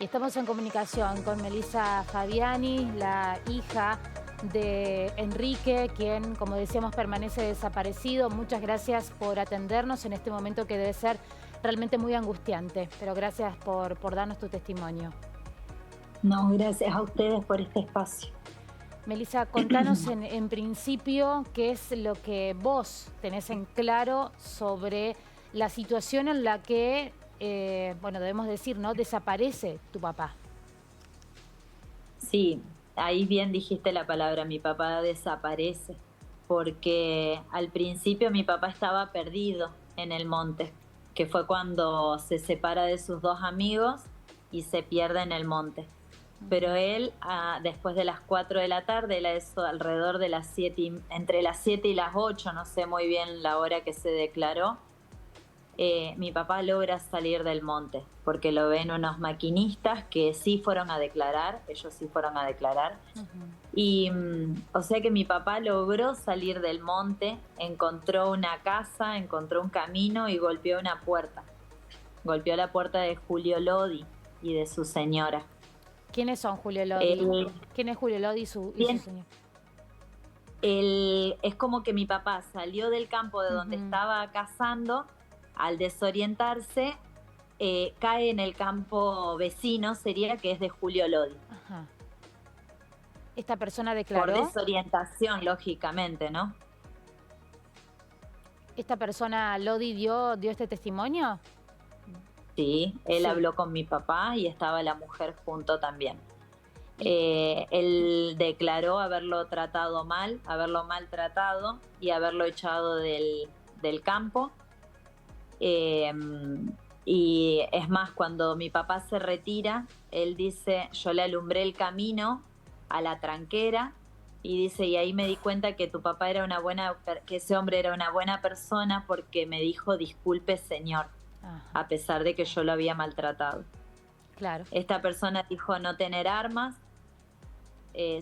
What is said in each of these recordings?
Y estamos en comunicación con Melissa Fabiani, la hija de Enrique, quien, como decíamos, permanece desaparecido. Muchas gracias por atendernos en este momento que debe ser realmente muy angustiante, pero gracias por darnos tu testimonio. No, gracias a ustedes por este espacio. Melissa, contanos en principio qué es lo que vos tenés en claro sobre la situación en la que, bueno, debemos decir, ¿no?, desaparece tu papá. Sí, ahí bien dijiste la palabra, mi papá desaparece, porque al principio mi papá estaba perdido en el monte, que fue cuando se separa de sus dos amigos y se pierde en el monte. Pero él, después de las 4 de la tarde, era eso alrededor de las 7, entre las 7 y las 8, no sé muy bien la hora que se declaró, mi papá logra salir del monte, porque lo ven unos maquinistas que sí fueron a declarar, ellos sí fueron a declarar. Y o sea que mi papá logró salir del monte, encontró una casa, encontró un camino y golpeó una puerta. Golpeó la puerta de Julio Lodi y de su señora. ¿Quiénes son Julio Lodi? Él, ¿Quién es Julio Lodi y su bien, señor? es como que mi papá salió del campo de donde estaba cazando, al desorientarse, cae en el campo vecino, sería que es de Julio Lodi. Ajá. ¿Esta persona Por declaró? desorientación, lógicamente, ¿no? ¿Esta persona Lodi dio este testimonio? Sí, él Sí. habló con mi papá y estaba la mujer junto también. Y, Él declaró haberlo tratado mal, haberlo maltratado y haberlo echado del campo. Eh, y es más, cuando mi papá se retira, él dice, yo le alumbré el camino a la tranquera y dice, y ahí me di cuenta que tu papá era que ese hombre era una buena persona porque me dijo, disculpe señor, ajá, a pesar de que yo lo había maltratado. claro. Esta persona dijo no tener armas,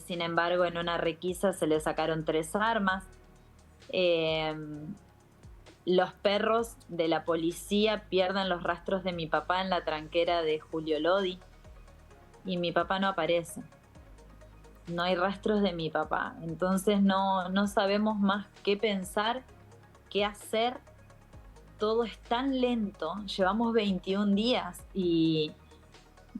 sin embargo en una requisa se le sacaron 3 armas. Eh, Los perros de la policía pierden los rastros de mi papá en la tranquera de Julio Lodi y mi papá no aparece. No hay rastros de mi papá. Entonces no sabemos más qué pensar, qué hacer. Todo es tan lento. Llevamos 21 días y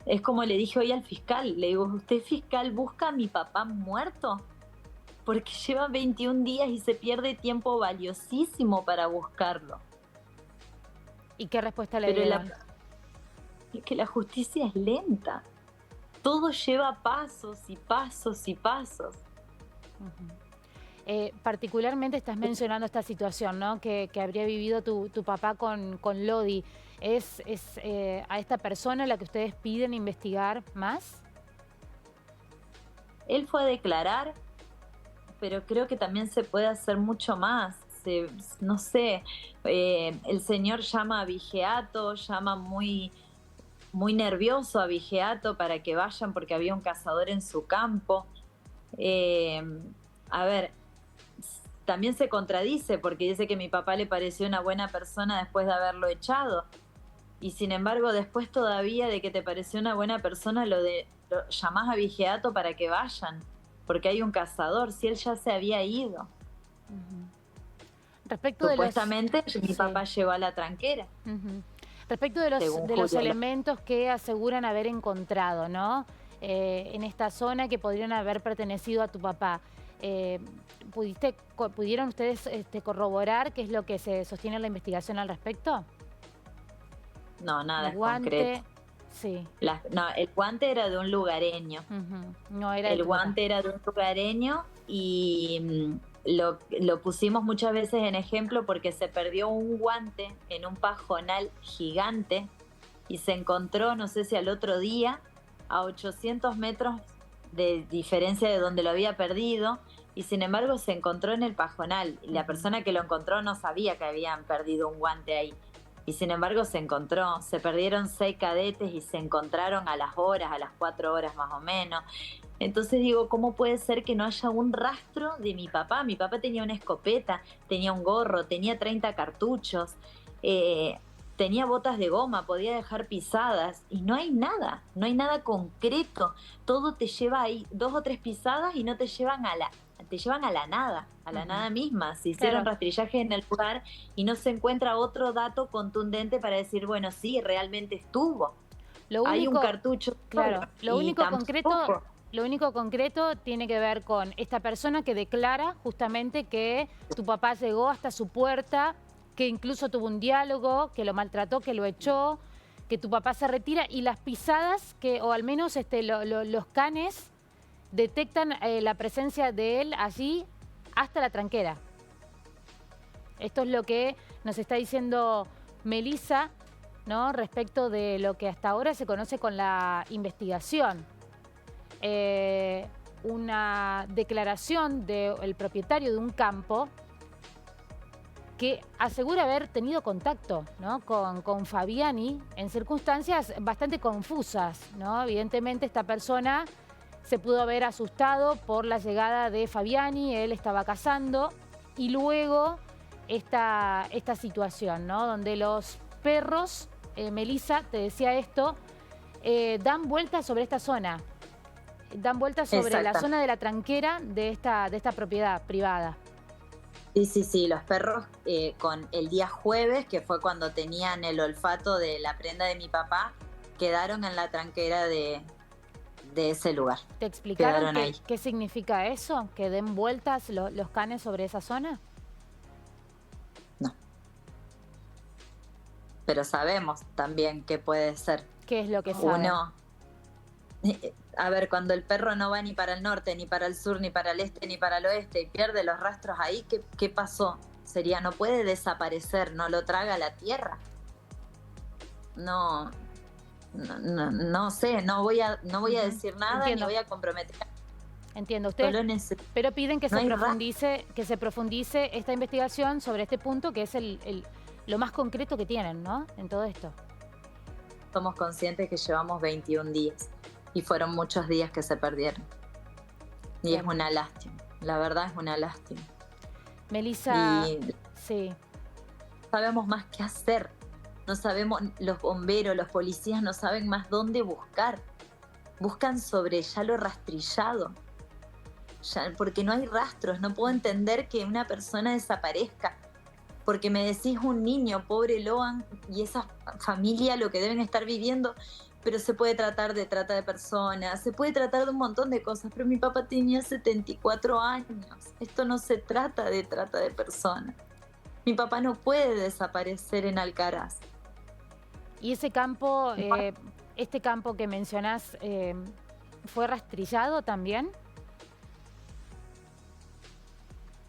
es como le dije hoy al fiscal. Le digo, ¿usted fiscal busca a mi papá muerto? Porque lleva 21 días y se pierde tiempo valiosísimo para buscarlo. ¿Y qué respuesta le Pero dieron? es que la justicia es lenta. Todo lleva pasos y pasos y pasos. Particularmente estás mencionando esta situación, ¿no?, que habría vivido tu papá con Lodi. ¿Es a esta persona a la que ustedes piden investigar más? Él fue a declarar, pero creo que también se puede hacer mucho más. No sé, el señor llama a Vigiato, llama muy nervioso a Vigiato para que vayan porque había un cazador en su campo. Eh, a ver, también se contradice porque dice que mi papá le pareció una buena persona después de haberlo echado. Y sin embargo, después todavía de que te pareció una buena persona, lo llamás a Vigiato para que vayan, porque hay un cazador, si él ya se había ido. Respecto de los... Supuestamente mi Sí. papá llegó a la tranquera, Respecto según de los Julio. elementos que aseguran haber encontrado, ¿no?, en esta zona que podrían haber pertenecido a tu papá. ¿Pudieron ustedes corroborar qué es lo que se sostiene en la investigación al respecto? No, nada El es concreto. guante, sí. No, el guante era de un lugareño. No era de El tu papá. guante era de un lugareño y lo pusimos muchas veces en ejemplo porque se perdió un guante en un pajonal gigante y se encontró, no sé si al otro día, a 800 metros de diferencia de donde lo había perdido, y sin embargo se encontró en el pajonal. Y la persona que lo encontró no sabía que habían perdido un guante ahí. Y sin embargo se encontró, se perdieron 6 cadetes y se encontraron a las horas, a las 4 horas más o menos. Entonces digo, ¿cómo puede ser que no haya un rastro de mi papá? Mi papá tenía una escopeta, tenía un gorro, tenía 30 cartuchos. tenía botas de goma, podía dejar pisadas y no hay nada concreto. Todo te lleva ahí 2 o 3 pisadas y no te llevan te llevan a la nada misma. Se hicieron Claro. rastrillajes en el lugar y no se encuentra otro dato contundente para decir, bueno, sí, realmente estuvo. Lo Hay un único, cartucho claro, y tampoco. lo único concreto tiene que ver con esta persona que declara justamente que tu papá llegó hasta su puerta, que incluso tuvo un diálogo, que lo maltrató, que lo echó, que tu papá se retira y las pisadas que, o al menos los canes detectan la presencia de él allí hasta la tranquera. Esto es lo que nos está diciendo Melissa, ¿no? Respecto de lo que hasta ahora se conoce con la investigación. Una declaración del propietario de un campo que asegura haber tenido contacto, ¿no? con Fabiani en circunstancias bastante confusas, ¿no? Evidentemente esta persona se pudo haber asustado por la llegada de Fabiani, él estaba cazando, y luego esta situación, ¿no? Donde los perros, Melissa, te decía esto, dan vueltas sobre esta zona, dan vueltas sobre la zona de la tranquera de esta propiedad privada. Sí, sí, sí, los perros con el día jueves, que fue cuando tenían el olfato de la prenda de mi papá, quedaron en la tranquera de ese lugar. ¿Te explicaron ahí. qué significa eso? ¿Que den vueltas los canes sobre esa zona? No. Pero sabemos también que puede ser. ¿Qué es lo que saben? A ver, cuando el perro no va ni para el norte, ni para el sur, ni para el este, ni para el oeste, y pierde los rastros ahí, ¿qué pasó? No puede desaparecer, no lo traga la tierra. No sé, no voy a decir nada. Entiendo. Ni voy a comprometer. Entiendo, ustedes, pero piden que se profundice esta investigación sobre este punto, que es lo más concreto que tienen, ¿no? En todo esto. Somos conscientes que llevamos 21 días y fueron muchos días que se perdieron. Y bien. Es una lástima, la verdad es una lástima. Melissa, sí. No sabemos más qué hacer. No sabemos, los bomberos, los policías no saben más dónde buscar. Buscan sobre ya lo rastrillado. Porque no hay rastros. No puedo entender que una persona desaparezca. Porque me decís un niño, pobre Loan, y esa familia lo que deben estar viviendo, pero se puede tratar de trata de personas, se puede tratar de un montón de cosas, pero mi papá tenía 74 años. Esto no se trata de trata de personas. Mi papá no puede desaparecer en Alcaraz. ¿Y ese campo, este campo que mencionás, fue rastrillado también?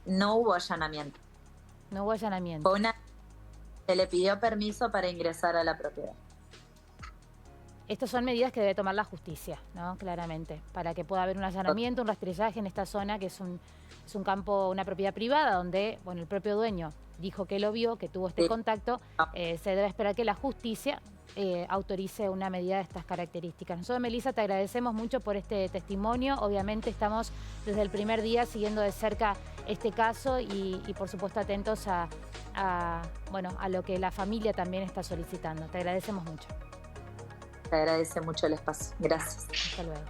No hubo allanamiento. No hubo allanamiento. Se le pidió permiso para ingresar a la propiedad. Estas son medidas que debe tomar la justicia, ¿no? Claramente, para que pueda haber un allanamiento, un rastrillaje en esta zona, que es un campo, una propiedad privada, donde, bueno, el propio dueño dijo que lo vio, que tuvo este contacto. Se debe esperar que la justicia autorice una medida de estas características. Nosotros, Melissa, te agradecemos mucho por este testimonio. Obviamente estamos desde el primer día siguiendo de cerca este caso y por supuesto atentos a lo que la familia también está solicitando. Te agradecemos mucho. Te agradece mucho el espacio. Gracias. Hasta luego.